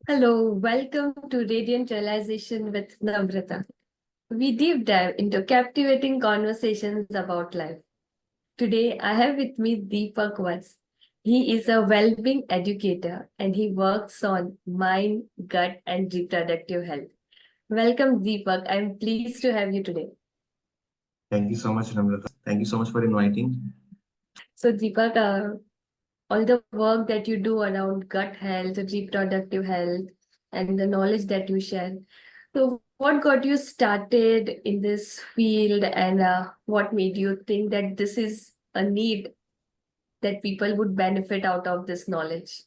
Hello, welcome to Radiant Realization with Namrata. We deep dive into captivating conversations about life. Today, I have with me Deepak Vats. He is a well-being educator and he works on mind, gut, and reproductive health. Welcome, Deepak. I'm pleased to have you today. Thank you so much, Namrata. Thank you so much for inviting. So, Deepak, all the work that you do around gut health, reproductive health, and the knowledge that you share. So, what got you started in this field, and what made you think that this is a need that people would benefit out of this knowledge?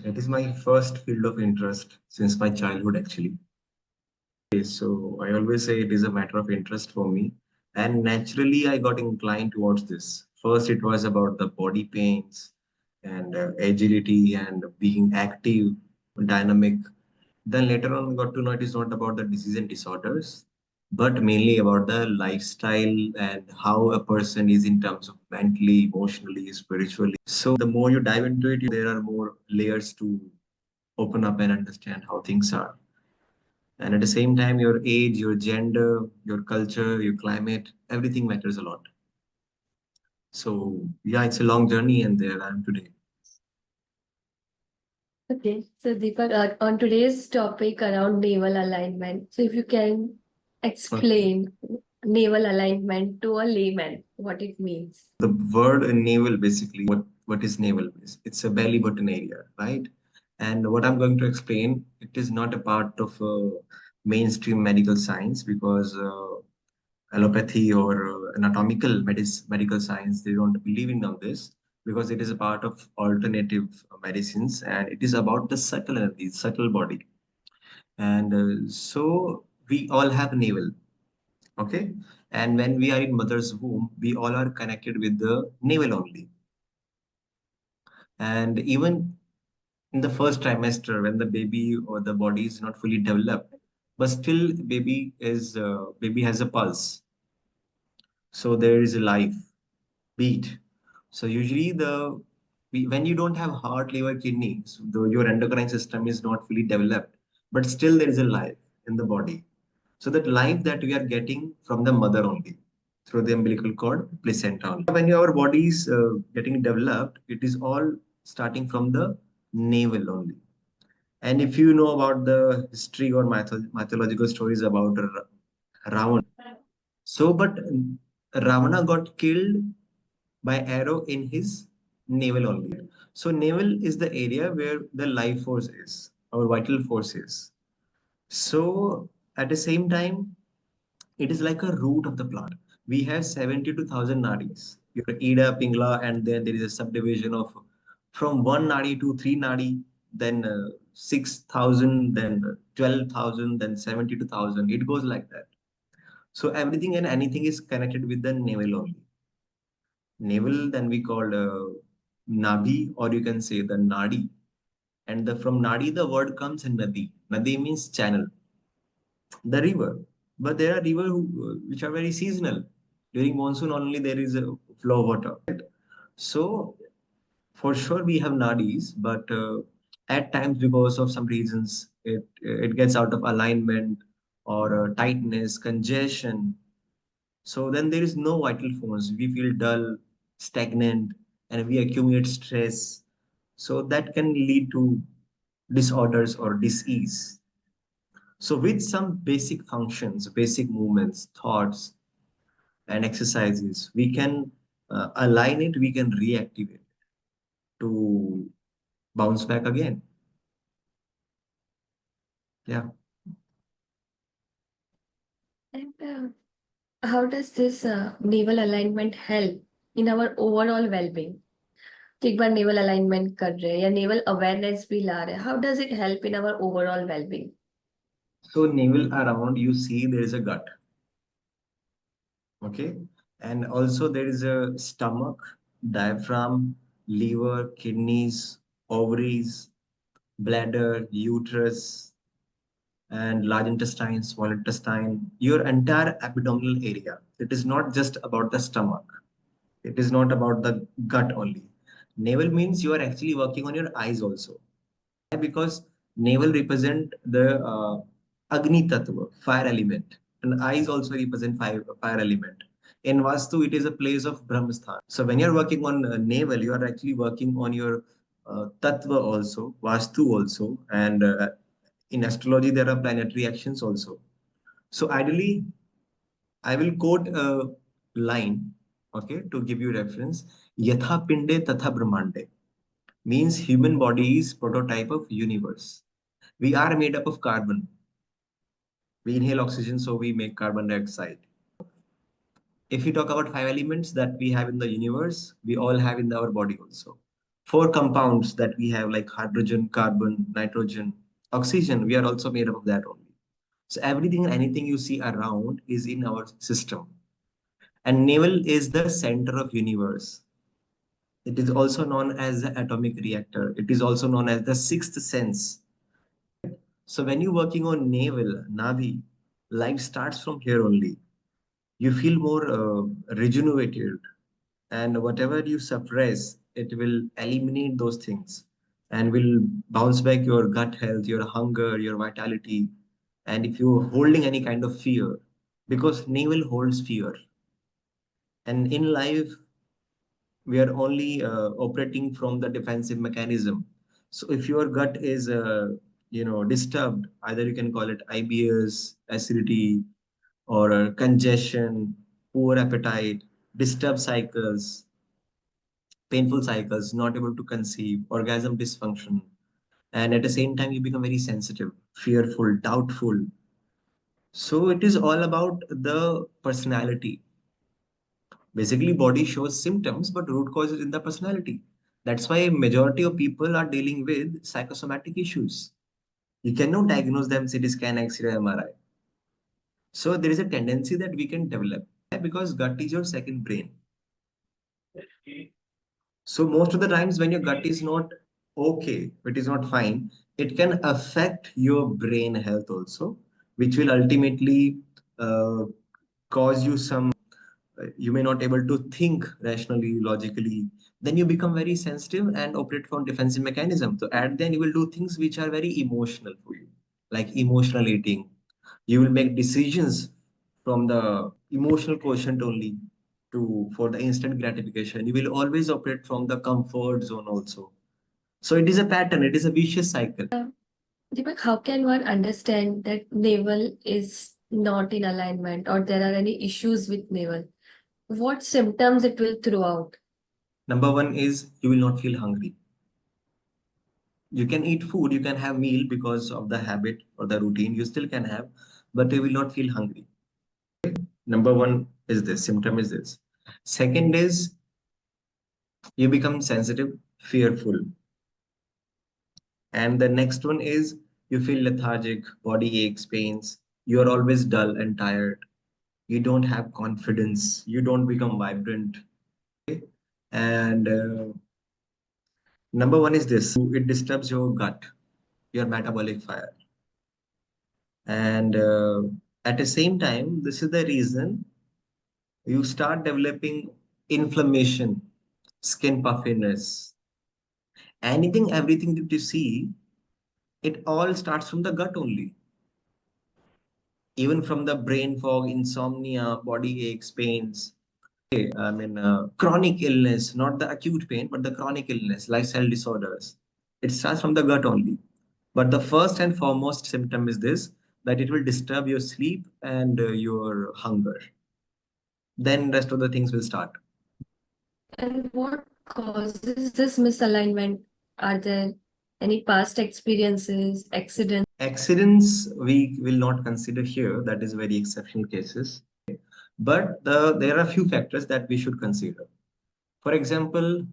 It is my first field of interest since my childhood, actually. So I always say it is a matter of interest for me. And naturally, I got inclined towards this. First, it was about the body pains and agility and being active, dynamic. Then later on, I got to know it is not about the disease and disorders, but mainly about the lifestyle and how a person is in terms of mentally, emotionally, spiritually. So the more you dive into it, there are more layers to open up and understand how things are. And at the same time, your age, your gender, your culture, your climate, everything matters a lot. So yeah, it's a long journey, and there I am today. Okay, so Deepak, on today's topic around naval alignment, so if you can Okay. explain naval alignment to a layman, what it means. The word navel, basically, what is navel? It's a belly button area, right? And what I'm going to explain, it is not a part of mainstream medical science because allopathy or anatomical medical science, they don't believe in all this because it is a part of alternative medicines, and it is about the subtle energy, subtle body. And so we all have navel, okay? And when we are in mother's womb, we all are connected with the navel only. And even in the first trimester, when the baby or the body is not fully developed, but still baby has a pulse, so there is a life beat. So usually when you don't have heart, liver, kidneys, though your endocrine system is not fully developed, but still there is a life in the body. So that life that we are getting from the mother only through the umbilical cord, placenta only. When your body is getting developed, it is all starting from the navel only. And if you know about the history or mythological stories about Ravana, so but Ravana got killed by arrow in his navel only. So navel is the area where the life force is, our vital force is. So at the same time, it is like a root of the plant. We have 72,000 nadis. Your Ida, Pingla, and then there is a subdivision of from one nadi to three nadi, then 6,000, then 12,000, then 72,000. It goes like that. So everything and anything is connected with the navel only. Navel, then we call Nabi, or you can say the Nadi. And from Nadi, the word comes in Nadi. Nadi means channel, the river. But there are rivers which are very seasonal. During monsoon only there is a flow of water. So for sure we have nadis, but at times because of some reasons it gets out of alignment or tightness, congestion. So then there is no vital force. We feel dull, stagnant, and we accumulate stress. So that can lead to disorders or disease. So with some basic functions, basic movements, thoughts, and exercises, we can align it, we can reactivate to bounce back again. Yeah. And how does this naval alignment help in our overall well-being? तो एक बार naval alignment कर रहे हैं या naval awareness भी ला रहे हैं, how does it help in our overall wellbeing? So navel around, you see there is a gut. Okay. And also there is a stomach, diaphragm, liver, kidneys, ovaries, bladder, uterus, and large intestine, small intestine, your entire abdominal area. It is not just about the stomach. It is not about the gut only. Navel means you are actually working on your eyes also. Because navel represent the Agni Tattva, fire element, and eyes also represent fire element. In Vastu, it is a place of Brahmasthan. So when you're working on navel, you are actually working on your Tattva also, Vastu also, and in astrology there are planetary actions also. So ideally, I will quote a line, okay, to give you reference. Yatha pinde tatha brahmande means human body is prototype of universe. We are made up of carbon. We inhale oxygen, so we make carbon dioxide. If we talk about five elements that we have in the universe, we all have in our body also. Four compounds that we have, like hydrogen, carbon, nitrogen, oxygen, we are also made up of that only. So everything and anything you see around is in our system. And navel is the center of universe. It is also known as the atomic reactor. It is also known as the sixth sense. So when you're working on navel, Navi, life starts from here only. You feel more rejuvenated, and whatever you suppress, it will eliminate those things and will bounce back your gut health, your hunger, your vitality. And if you're holding any kind of fear, because navel holds fear, and in life we are only operating from the defensive mechanism. So if your gut is disturbed, either you can call it IBS, acidity, or congestion, poor appetite, disturbed cycles, painful cycles, not able to conceive, orgasm dysfunction, and at the same time you become very sensitive, fearful, doubtful. So it is all about the personality. Basically, body shows symptoms, but root cause is in the personality. That's why majority of people are dealing with psychosomatic issues. You cannot diagnose them CT scan, X-ray, MRI. So there is a tendency that we can develop. Why? Because gut is your second brain. So most of the times when your gut is not okay, it is not fine, it can affect your brain health also, which will ultimately uh, cause you some you may not able to think rationally, logically. Then you become very sensitive and operate from defensive mechanism. So at then you will do things which are very emotional for you, like emotional eating. You will make decisions from the emotional quotient only to for the instant gratification. You will always operate from the comfort zone also. So it is a pattern, it is a vicious cycle. Deepak, how can one understand that navel is not in alignment or there are any issues with navel? What symptoms it will throw out? Number one is you will not feel hungry. You can eat food, you can have meal because of the habit or the routine, you still can have, but you will not feel hungry. Number one is this, symptom is this. Second is you become sensitive, fearful. And the next one is you feel lethargic, body aches, pains. You are always dull and tired. You don't have confidence. You don't become vibrant. And number one is this, it disturbs your gut, your metabolic fire. And at the same time, this is the reason you start developing inflammation, skin puffiness, anything, everything that you see, it all starts from the gut only. Even from the brain fog, insomnia, body aches, pains. I mean, chronic illness, not the acute pain, but the chronic illness, lifestyle disorders. It starts from the gut only. But the first and foremost symptom is this, that it will disturb your sleep and your hunger. Then rest of the things will start. And what causes this misalignment? Are there any past experiences, accidents? Accidents we will not consider here. That is very exceptional cases. But there are a few factors that we should consider. For example,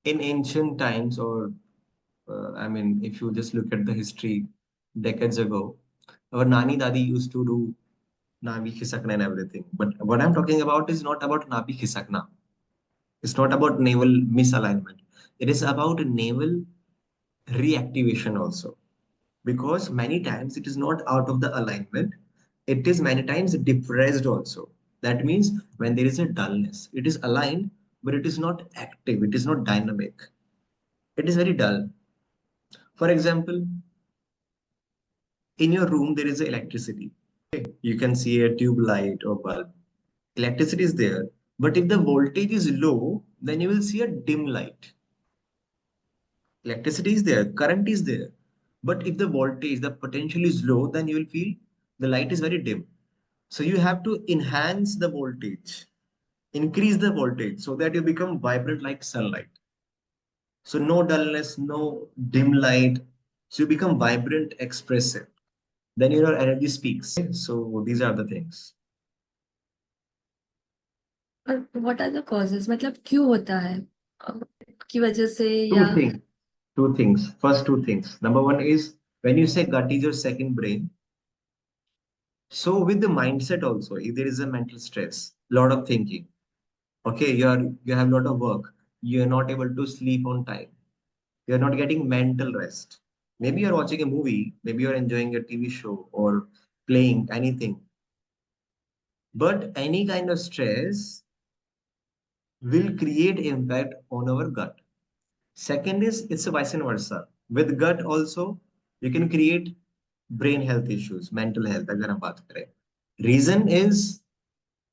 in ancient times, or I mean, if you just look at the history decades ago, our nani dadi used to do nabi khisakna and everything. But what I'm talking about is not about nabi khisakna. It's not about navel misalignment. It is about navel reactivation also. Because many times it is not out of the alignment, it is many times depressed also. That means when there is a dullness, it is aligned, but it is not active, it is not dynamic. It is very dull. For example, in your room, there is electricity. You can see a tube light or bulb. Electricity is there. But if the voltage is low, then you will see a dim light. Electricity is there, current is there. But if the voltage, the potential is low, then you will feel the light is very dim. So you have to enhance the voltage, increase the voltage so that you become vibrant like sunlight. So no dullness, no dim light. So you become vibrant, expressive. Then your energy speaks. So these are the things. और what are the causes? मतलब क्यों होता है? की वजह से या Two things. Two things. First, two things. Number one is when you say gut is your second brain. So with the mindset also, if there is a mental stress, lot of thinking. Okay, you have a lot of work. You are not able to sleep on time. You are not getting mental rest. Maybe you're watching a movie, maybe you're enjoying a TV show or playing anything. But any kind of stress will create impact on our gut. Second is it's a vice versa. With gut also, you can create brain health issues, mental health. अगर हम बात करें. Reason is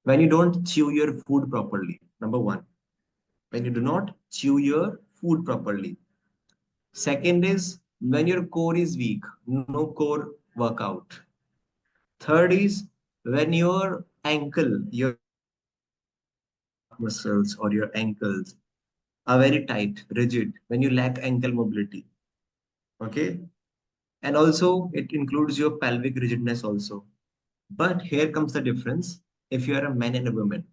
when you don't chew your food properly. Number one, when you do not chew your food properly. Second is when your core is weak, no core workout. Third is when your ankle, your muscles or your ankles are very tight, rigid, when you lack ankle mobility. Okay. And also it includes your pelvic rigidness also. But here comes the difference. If you are a man and a woman,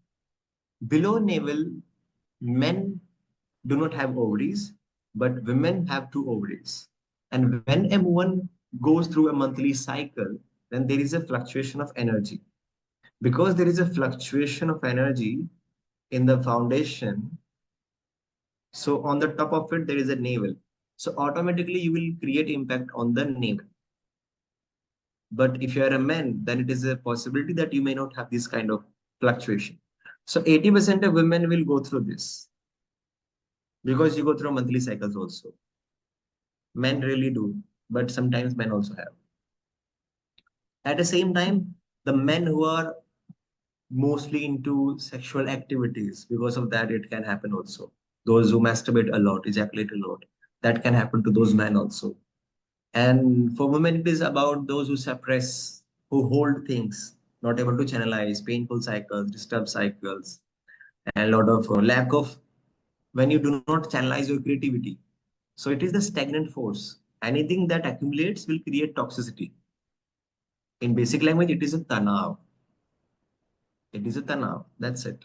below navel, men do not have ovaries, but women have two ovaries. And when a woman goes through a monthly cycle, then there is a fluctuation of energy. Because there is a fluctuation of energy in the foundation, so on the top of it, there is a navel. So automatically you will create impact on the navel. But if you are a man, then it is a possibility that you may not have this kind of fluctuation. So 80% of women will go through this because you go through monthly cycles also. Men really do, but sometimes men also have. At the same time, the men who are mostly into sexual activities, because of that, it can happen also. Those who masturbate a lot, ejaculate a lot, that can happen to those men also. And for women, it is about those who suppress, who hold things, not able to channelize, painful cycles, disturbed cycles, and a lot of lack of when you do not channelize your creativity. So it is the stagnant force. Anything that accumulates will create toxicity. In basic language, it is a tanav. It is a tanav. That's it.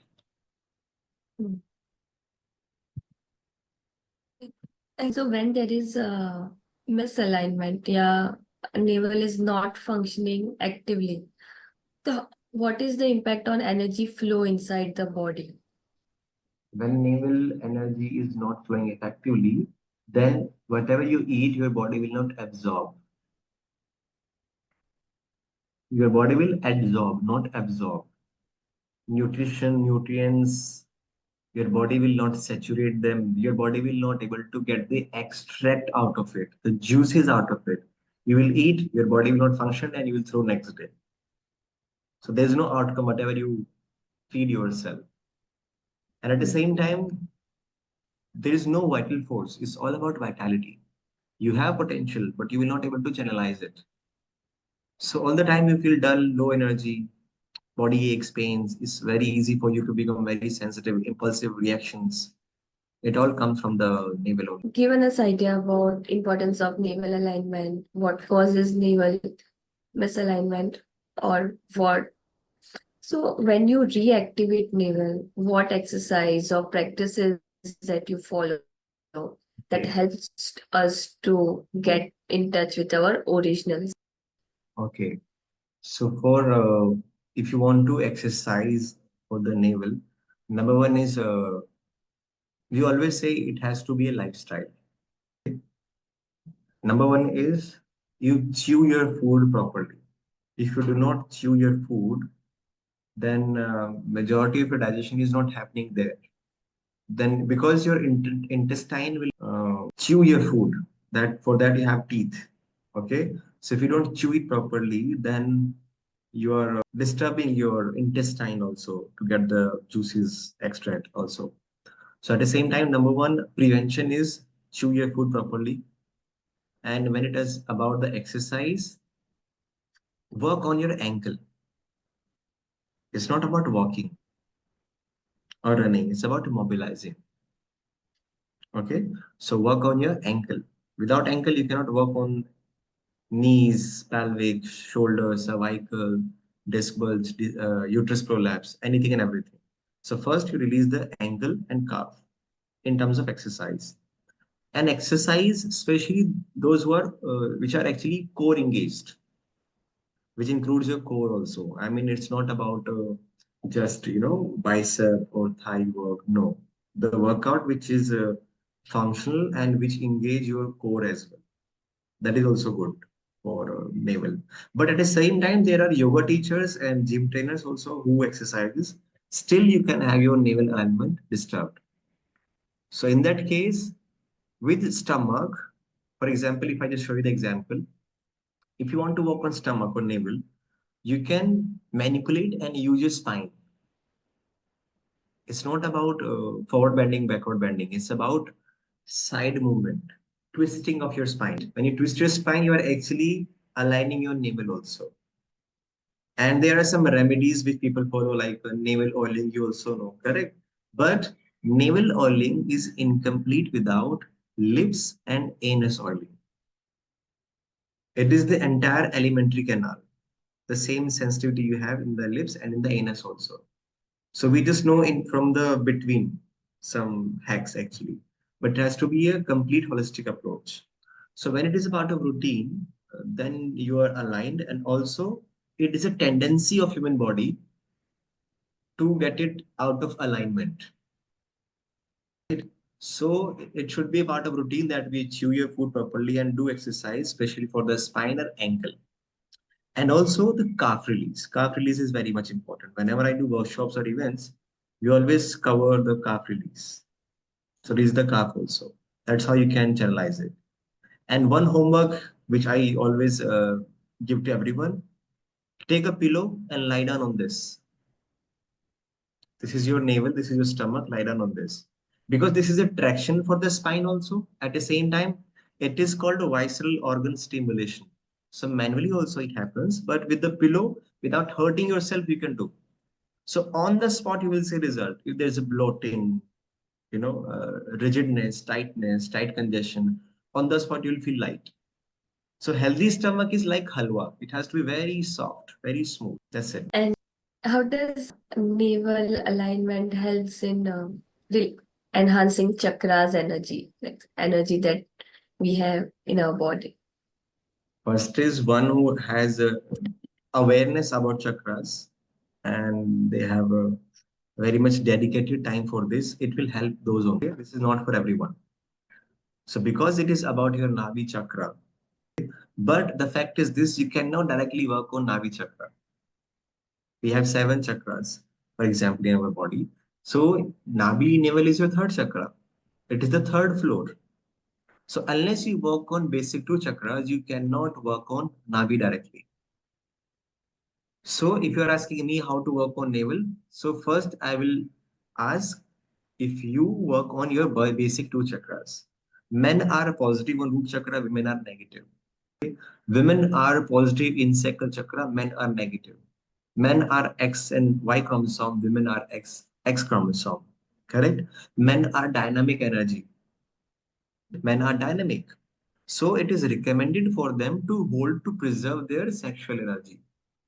and so when there is a misalignment, yeah, navel is not functioning actively. So what is the impact on energy flow inside the body? When naval energy is not flowing effectively, then whatever you eat, your body will not absorb. Your body will absorb, not absorb. Nutrition, nutrients, your body will not saturate them. Your body will not able to get the extract out of it, the juices out of it. You will eat, your body will not function, and you will throw next day. So there's no outcome, whatever you feed yourself. And at the same time, there is no vital force. It's all about vitality. You have potential, but you will not able to channelize it. So all the time you feel dull, low energy, body aches, pains. It's very easy for you to become very sensitive, impulsive reactions. It all comes from the navel only. Given us idea about importance of navel alignment, what causes navel misalignment, or what. So when you reactivate navel, what exercise or practices that you follow that Okay. helps us to get in touch with our originals? Okay. So for if you want to exercise for the navel, number one is we always say it has to be a lifestyle. Number one is you chew your food properly. If you do not chew your food, then majority of your digestion is not happening there. Then because your intestine will chew your food. That for that you have teeth. Okay, so if you don't chew it properly, then you are disturbing your intestine also to get the juices extract also. So at the same time, number one prevention is chew your food properly. And when it is about the exercise, work on your ankle. It's not about walking or running, it's about mobilizing. Okay, so work on your ankle. Without ankle, you cannot work on knees, pelvic, shoulders, cervical, disc bulge, uterus prolapse, anything and everything. So first you release the ankle and calf in terms of exercise. And exercise, especially those who are which are actually core engaged, which includes your core also. I mean, it's not about just bicep or thigh work. No, the workout which is functional and which engage your core as well. That is also good for navel. But at the same time, there are yoga teachers and gym trainers also who exercises. Still, you can have your navel alignment disturbed. So in that case, with stomach, for example, if I just show you the example, if you want to work on stomach or navel, you can manipulate and use your spine. It's not about forward bending, backward bending. It's about side movement, twisting of your spine. When you twist your spine, you are actually aligning your navel also. And there are some remedies which people follow, like navel oiling, you also know, correct? But navel oiling is incomplete without lips and anus oiling. It is the entire alimentary canal, the same sensitivity you have in the lips and in the anus also. So we just know in from the between some hacks actually, but it has to be a complete holistic approach. So when it is a part of routine, then you are aligned, and also it is a tendency of human body to get it out of alignment. So it should be a part of routine that we chew your food properly and do exercise, especially for the spine or ankle. And also the calf release. Calf release is very much important. Whenever I do workshops or events, we always cover the calf release. So release the calf also. That's how you can channelize it. And one homework which I always give to everyone: take a pillow and lie down on this. This is your navel, this is your stomach, lie down on this. Because this is a traction for the spine also. At the same time, it is called a visceral organ stimulation. So manually also it happens, but with the pillow, without hurting yourself, you can do. So on the spot, you will see result. If there's a bloating, rigidness, tight congestion, on the spot, you'll feel light. So healthy stomach is like halwa. It has to be very soft, very smooth. That's it. And how does navel alignment helps in enhancing chakras energy, like energy that we have in our body? First is one who has awareness about chakras, and they have a very much dedicated time for this. It will help those only. This is not for everyone. So because it is about your Navi chakra, but the fact is this, you cannot directly work on Navi chakra. We have seven chakras, for example, in our body. So Navi navel is your third chakra. It is the third floor. So unless you work on basic two chakras, you cannot work on Navi directly. So if you are asking me how to work on navel, so first I will ask if you work on your basic two chakras. Men are positive on root chakra, women are negative. Women are positive in sacral chakra, men are negative. Men are X and Y chromosome, women are X chromosome. Correct? Men are dynamic energy. Men are dynamic. So it is recommended for them to hold to preserve their sexual energy.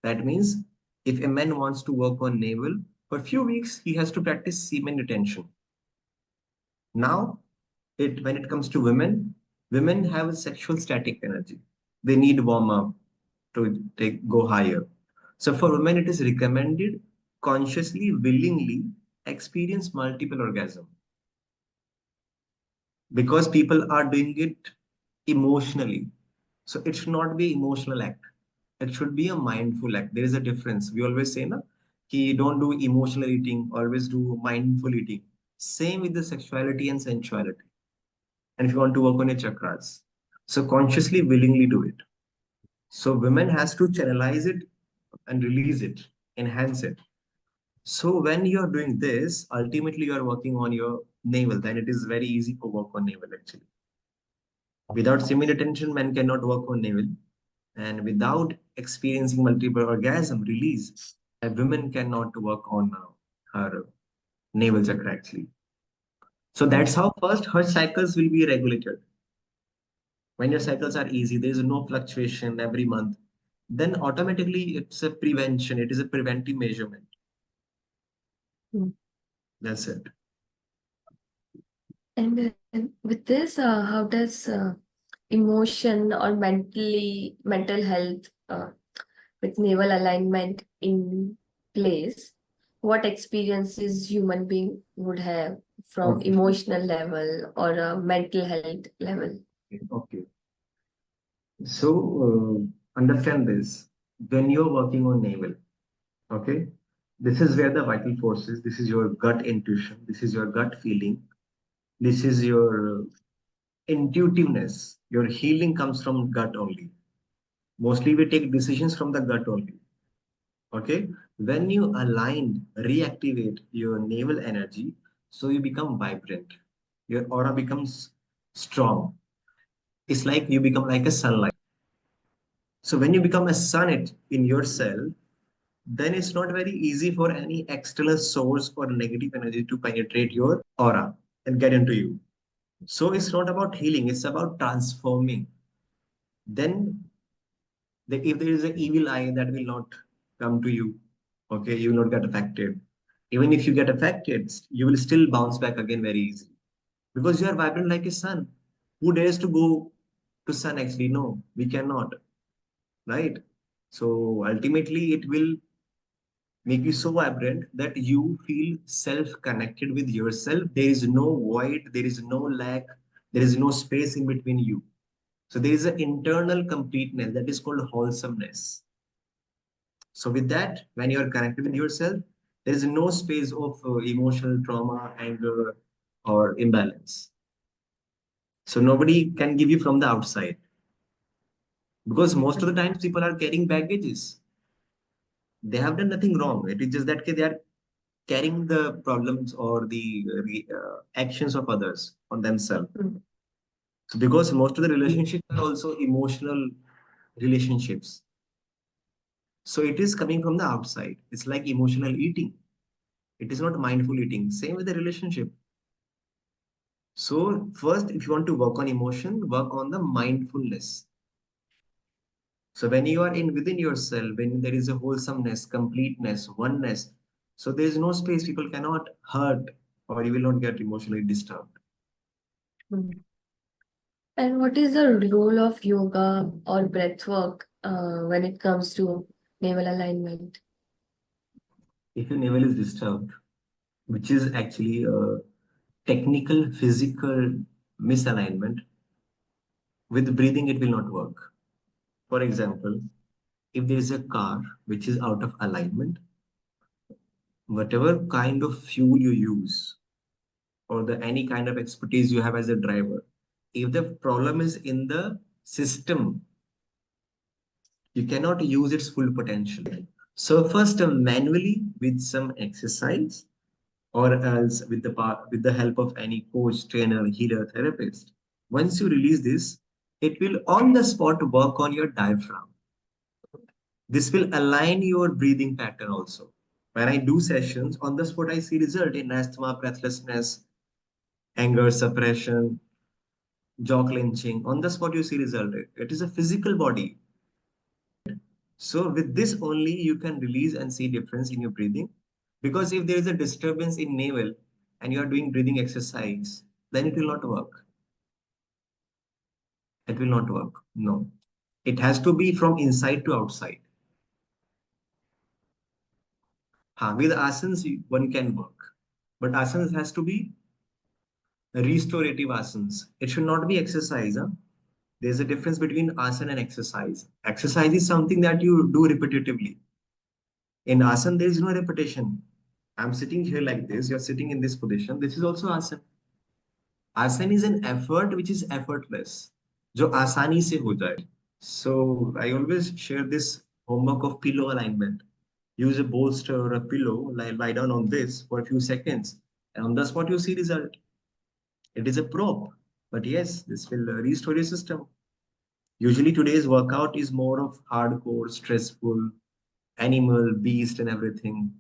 That means if a man wants to work on navel, for a few weeks, he has to practice semen retention. Now, when it comes to women, women have a sexual static energy. They need warm up to go higher. So for women, it is recommended consciously, willingly experience multiple orgasm, because people are doing it emotionally. So it should not be emotional act. It should be a mindful act. There is a difference. We always say, na, ki don't do emotional eating, always do mindful eating. Same with the sexuality and sensuality. And if you want to work on your chakras. So consciously, willingly do it. So women has to channelize it and release it, enhance it. So when you are doing this, ultimately you are working on your navel. Then it is very easy to work on navel actually. Without semen attention, men cannot work on navel. And without experiencing multiple orgasm release, a woman cannot work on her navel chakra actually. So that's how first her cycles will be regulated. When your cycles are easy, there is no fluctuation every month, then automatically it's a prevention, it is a preventive measurement. Mm. That's it. And with this, how does emotion or mental health with naval alignment in place? What experiences human being would have from Okay. emotional level or a mental health level? Okay. So understand this. When you're working on navel, okay, this is where the vital force is. This is your gut intuition. This is your gut feeling. This is your intuitiveness. Your healing comes from gut only. Mostly we take decisions from the gut only. Okay. When you align, reactivate your navel energy, so you become vibrant. Your aura becomes strong. It's like you become like a sunlight. So when you become a in yourself, then it's not very easy for any external source or negative energy to penetrate your aura and get into you. So it's not about healing, it's about transforming. Then if there is an evil eye, that will not come to you. Okay, you will not get affected. Even if you get affected, you will still bounce back again very easily because you are vibrant like a sun. Who dares to go to sun actually? No, we cannot, right? So ultimately, it will make you so vibrant that you feel self-connected with yourself. There is no void, there is no lack, there is no space in between you. So there is an internal completeness that is called wholesomeness. So with that, when you are connected with yourself, there is no space of emotional trauma, anger, or imbalance. So nobody can give you from the outside because most of the times people are carrying baggages. They have done nothing wrong. It is just that they are carrying the problems or the actions of others on themselves. Mm. So because most of the relationships are also emotional relationships. So it is coming from the outside. It's like emotional eating. It is not mindful eating. Same with the relationship. So first, if you want to work on emotion, work on the mindfulness. So when you are in within yourself, when there is a wholesomeness, completeness, oneness, so there is no space. People cannot hurt, or you will not get emotionally disturbed. Mm. And what is the role of yoga or breath work when it comes to naval alignment? If your navel is disturbed, which is actually a technical physical misalignment, with breathing it will not work. For example, if there is a car which is out of alignment, whatever kind of fuel you use or the any kind of expertise you have as a driver, if the problem is in the system, you cannot use its full potential. So first, manually with some exercise, or else with the help of any coach, trainer, healer, therapist. Once you release this, it will on the spot work on your diaphragm. This will align your breathing pattern also. When I do sessions on the spot, I see result in asthma, breathlessness, anger suppression, jaw clenching. On the spot, you see result. It is a physical body. So with this only, you can release and see difference in your breathing. Because if there is a disturbance in navel and you are doing breathing exercise, then it will not work. It will not work. No. It has to be from inside to outside. With asanas, one can work. But asanas has to be restorative asanas. It should not be exercise. Huh? There's a difference between asana and exercise. Exercise is something that you do repetitively. In asana, there is no repetition. I'm sitting here like this. You're sitting in this position. This is also asana. Asana is an effort which is effortless. जो आसानी से हो जाए. So I always share this homework of pillow alignment. Use a bolster or a pillow, lie down on this for a few seconds, and on the spot you see result. It is a prop, but yes, this will restore your system. Usually today's workout is more of hardcore, stressful, animal, beast, and everything.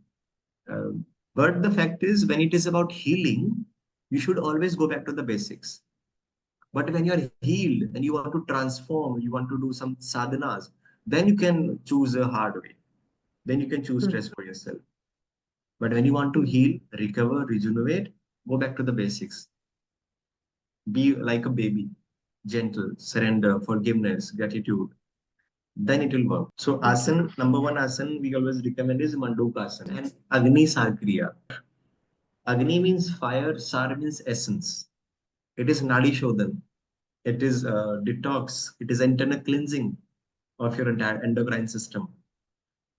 But the fact is, when it is about healing, you should always go back to the basics. But when you are healed and you want to transform, you want to do some sadhanas, then you can choose a hard way. Then you can choose mm, stress for yourself. But when you want to mm, heal, recover, rejuvenate, go back to the basics. Be like a baby, gentle, surrender, forgiveness, gratitude. Then it will work. So okay. asan, number one asan we always recommend is Mandukasana and Agni Sarkriya. Agni means fire, Sar means essence. It is Nadi Shodhan. It is detox. It is internal cleansing of your entire endocrine system.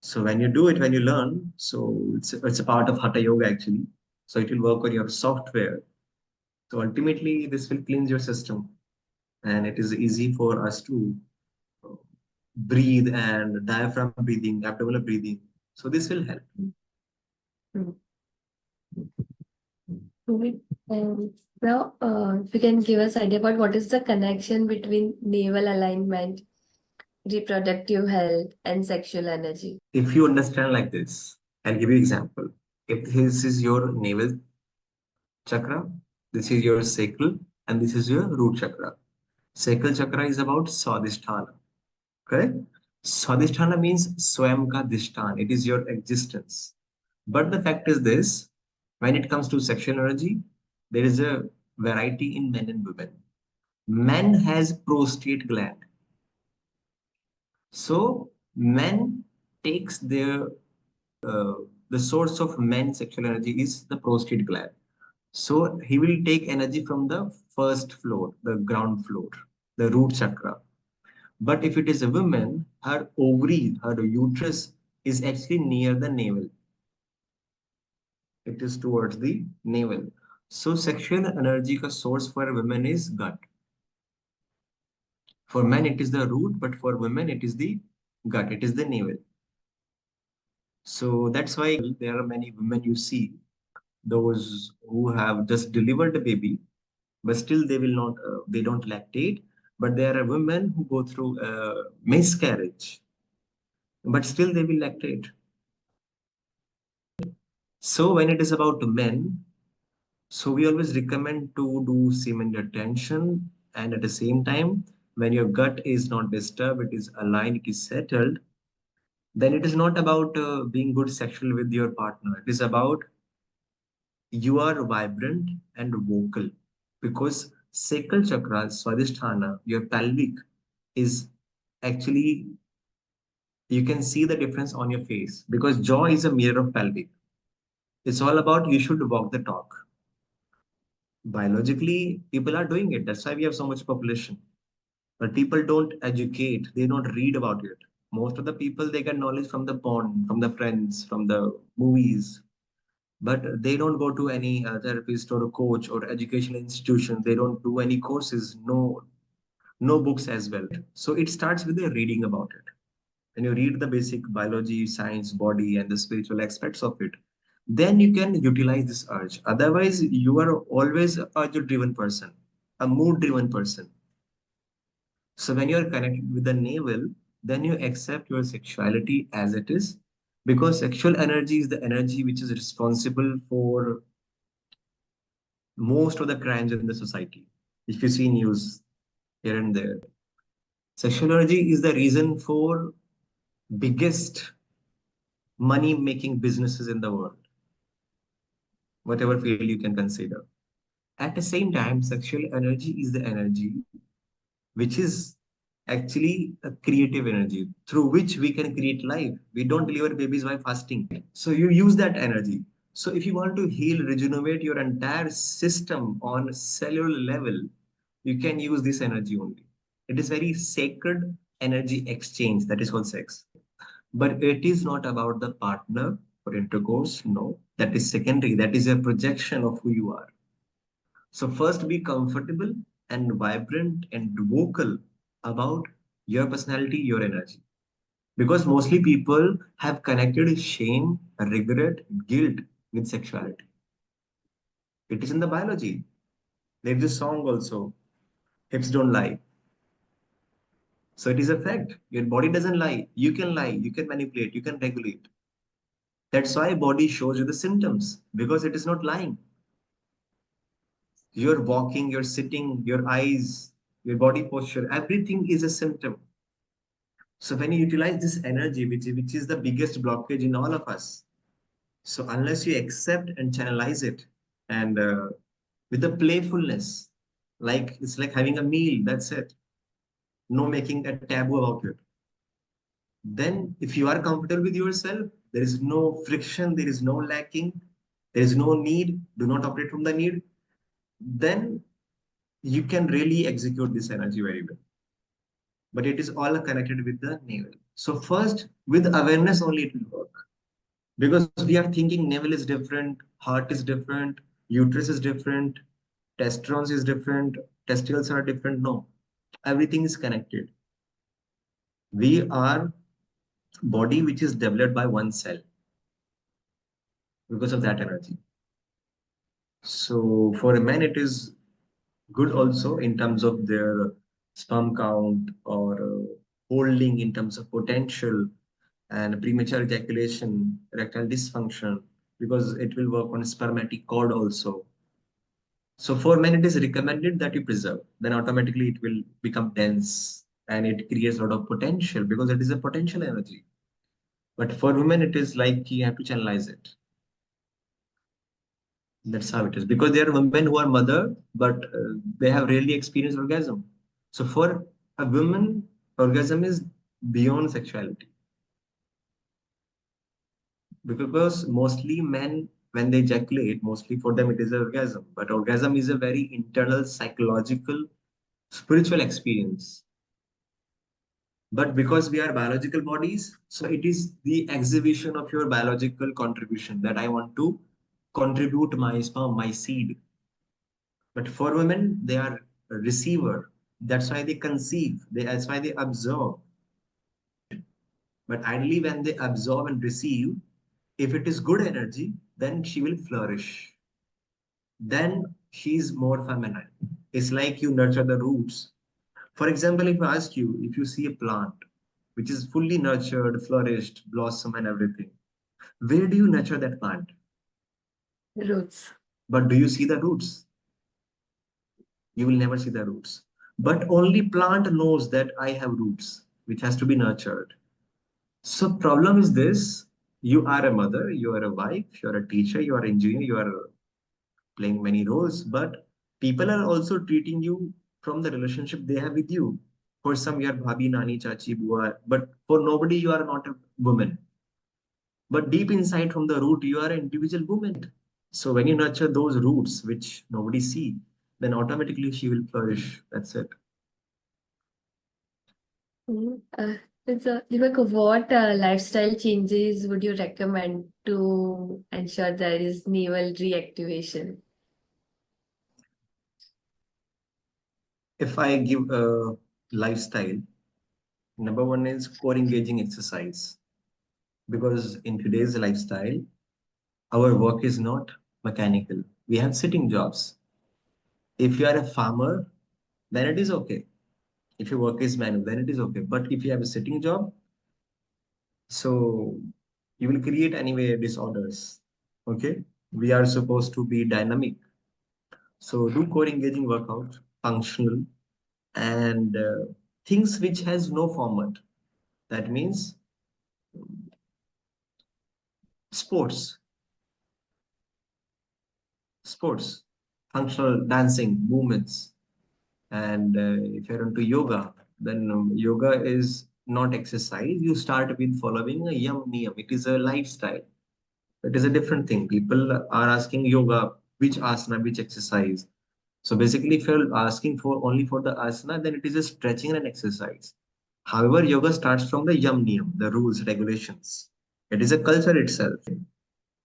So when you do it, when you learn, so it's a part of Hatha Yoga actually. So it will work on your software. So ultimately, this will cleanse your system, and it is easy for us to uh, breathe and diaphragm breathing, abdominal breathing. So this will help. Mm, mm. Okay. Now, if you can give us idea about what is the connection between navel alignment, reproductive health, and sexual energy. If you understand like this, I'll give you example. If this is your navel chakra, this is your sacral, and this is your root chakra. Sacral chakra is about Swadhisthana, correct? Swadhisthana means Swayam ka Dishtan. It is your existence. But the fact is this, when it comes to sexual energy, there is a variety in men and women. Men has prostate gland. So men takes their uh, the source of men's sexual energy is the prostate gland. So he will take energy from the first floor, the ground floor, the root chakra. But if it is a woman, her ovary, her uterus is actually near the navel. It is towards the navel. So sexual energy ka source for women is gut. For men, it is the root, but for women, it is the gut. It is the navel. So that's why there are many women you see, those who have just delivered a baby, but still they will not, they don't lactate. But there are women who go through miscarriage, but still they will lactate. So when it is about men, so we always recommend to do semen retention, and at the same time, when your gut is not disturbed, it is aligned, it is settled, then it is not about being good sexual with your partner. It is about you are vibrant and vocal because sacral chakra, Swadhisthana, your pelvic is actually, you can see the difference on your face because jaw is a mirror of pelvic. It's all about you should walk the talk. Biologically, people are doing it. That's why we have so much population. But people don't educate, they don't read about it. Most of the people they get knowledge from the porn, from the friends, from the movies, but they don't go to any therapist or a coach or educational institution. They don't do any courses, no books as well. So it starts with the reading about it. When you read the basic biology, science, body, and the spiritual aspects of it, then you can utilize this urge. Otherwise, you are always a urge-driven person, a mood-driven person. So when you are connected with the navel, then you accept your sexuality as it is, because sexual energy is the energy which is responsible for most of the crimes in the society. If you see news here and there, sexual energy is the reason for biggest money making businesses in the world, whatever field you can consider. At the same time, sexual energy is the energy which is actually a creative energy through which we can create life. We don't deliver babies by fasting. So you use that energy. So if you want to heal, regenerate your entire system on cellular level, you can use this energy only. It is very sacred energy exchange that is called sex. But it is not about the partner or intercourse. No, that is secondary. That is a projection of who you are. So first be comfortable and vibrant and vocal about your personality, your energy. Because mostly people have connected shame, regret, guilt with sexuality. It is in the biology. There's this song also, hips don't lie. So it is a fact. Your body doesn't lie, you can manipulate, you can regulate. That's why body shows you the symptoms because it is not lying. You're walking, you're sitting, your eyes, your body posture, everything is a symptom. So when you utilize this energy, which is the biggest blockage in all of us, so unless you accept and channelize it, and with a playfulness, like it's like having a meal, that's it. No making a taboo about it. Then if you are comfortable with yourself, there is no friction, there is no lacking, there is no need, do not operate from the need, then you can really execute this energy very well. But it is all connected with the navel. So first, with awareness only it will work. Because we are thinking navel is different, heart is different, uterus is different, testosterone is different, testicles are different. No, everything is connected. We are body which is developed by one cell because of that energy. So for a man, it is good also in terms of their sperm count or holding in terms of potential and premature ejaculation, erectile dysfunction, because it will work on spermatic cord also. So for men, it is recommended that you preserve. Then automatically it will become dense and it creates a lot of potential because it is a potential energy. But for women, it is like you have to channelize it. That's how it is. Because there are women who are mother, but they have rarely experienced orgasm. So for a woman, orgasm is beyond sexuality. Because mostly men, when they ejaculate, mostly for them it is an orgasm. But orgasm is a very internal, psychological, spiritual experience. But because we are biological bodies, so it is the exhibition of your biological contribution that I want to contribute my sperm, my seed. But for women, they are a receiver. That's why they conceive. That's why they absorb. But ideally, when they absorb and receive, if it is good energy, then she will flourish. Then she is more feminine. It's like you nurture the roots. For example, if I ask you, if you see a plant which is fully nurtured, flourished, blossom, and everything, where do you nurture that plant? Roots. But do you see the roots? You will never see the roots. But only plant knows that I have roots, which has to be nurtured. So problem is this: you are a mother, you are a wife, you are a teacher, you are an engineer, you are playing many roles, but people are also treating you from the relationship they have with you. For some, you are bhabi, nani, chachi, bua, but for nobody, you are not a woman. But deep inside from the root, you are an individual woman. So when you nurture those roots, which nobody see, then automatically she will flourish. That's it. So, Deepak, what lifestyle changes would you recommend to ensure there is navel reactivation? If I give a lifestyle, number one is core engaging exercise. Because in today's lifestyle, our work is not mechanical. We have sitting jobs. If you are a farmer, then it is okay. If your work is manual, then it is okay. But if you have a sitting job, so you will create anyway disorders. Okay. We are supposed to be dynamic. So do core engaging workout, functional, and things which has no format. That means sports, sports, functional dancing, movements. And if you're into yoga, then yoga is not exercise. You start with following a yam niyam. It is a lifestyle. It is a different thing. People are asking yoga, which asana, which exercise. So basically, if you're asking for only for the asana, then it is a stretching and exercise. However, yoga starts from the yam niyam, the rules, regulations. It is a culture itself.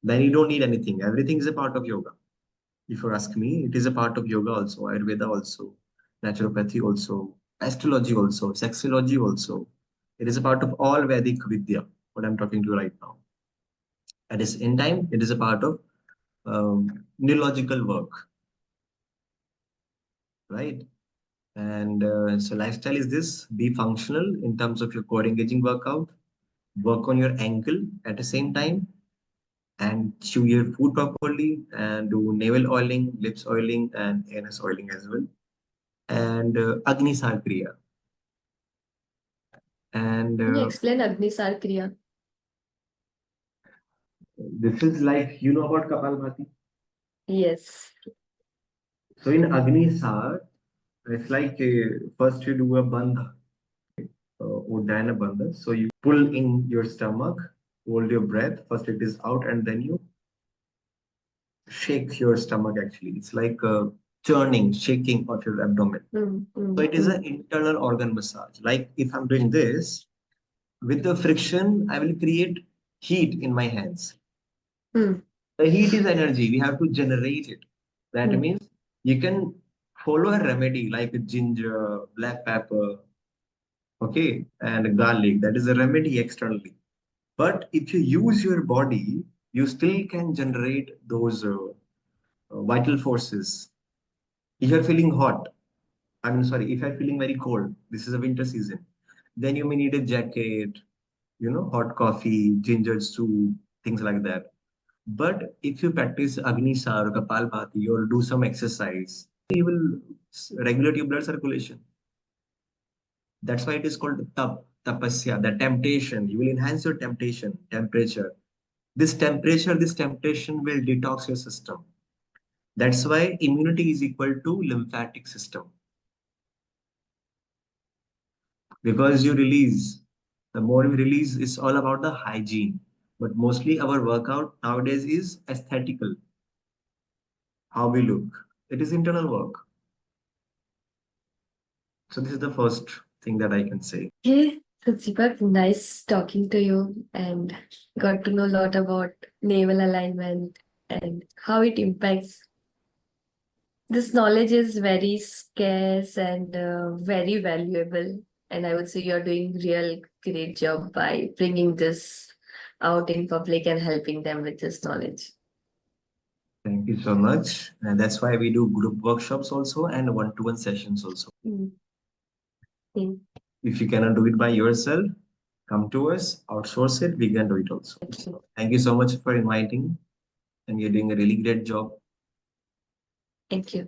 Then you don't need anything. Everything is a part of yoga. If you ask me, it is a part of yoga also, Ayurveda also. naturopathy also, astrology also, sexology also. It is a part of all Vedic Vidya, what I'm talking to you right now. At the same time, it is a part of neurological work, right? And so lifestyle is this: be functional in terms of your core engaging workout, work on your ankle at the same time, and chew your food properly, and do navel oiling, lips oiling, and anus oiling as well. And Agni Kriya. And Can you explain Agnisar Kriya? this is like, you know about Kapalbhati? Yes. So in Agni Sar, it's like first you do a bandha, Uddayana bandha. So you pull in your stomach, hold your breath. First it is out, and then you shake your stomach actually. It's like churning, shaking of your abdomen. So it is an internal organ massage. Like if I'm doing this, with the friction, I will create heat in my hands. Mm. The heat is energy. We have to generate it. That means you can follow a remedy like ginger, black pepper, okay, and garlic. That is a remedy externally. But if you use your body, you still can generate those vital forces. If you're feeling hot, I mean, sorry, if you're feeling very cold, this is a winter season, then you may need a jacket, hot coffee, ginger soup, things like that. But if you practice Agni Sar or Kapalbhati or do some exercise, you will regulate your blood circulation. That's why it is called tapasya, the temptation. You will enhance your temperature. This temptation will detox your system. That's why immunity is equal to lymphatic system. Because you release, the more you release, it's all about the hygiene. But mostly our workout nowadays is aesthetical, how we look. It is internal work. So this is the first thing that I can say. Okay, so Deepak, nice talking to you and got to know a lot about navel alignment and how it impacts. This knowledge is very scarce and very valuable. And I would say you're doing real great job by bringing this out in public and helping them with this knowledge. Thank you so much. And that's why we do group workshops also and one-to-one sessions also. Mm. Mm. If you cannot do it by yourself, come to us, outsource it, we can do it also. So thank you so much for inviting, and you're doing a really great job. Thank you.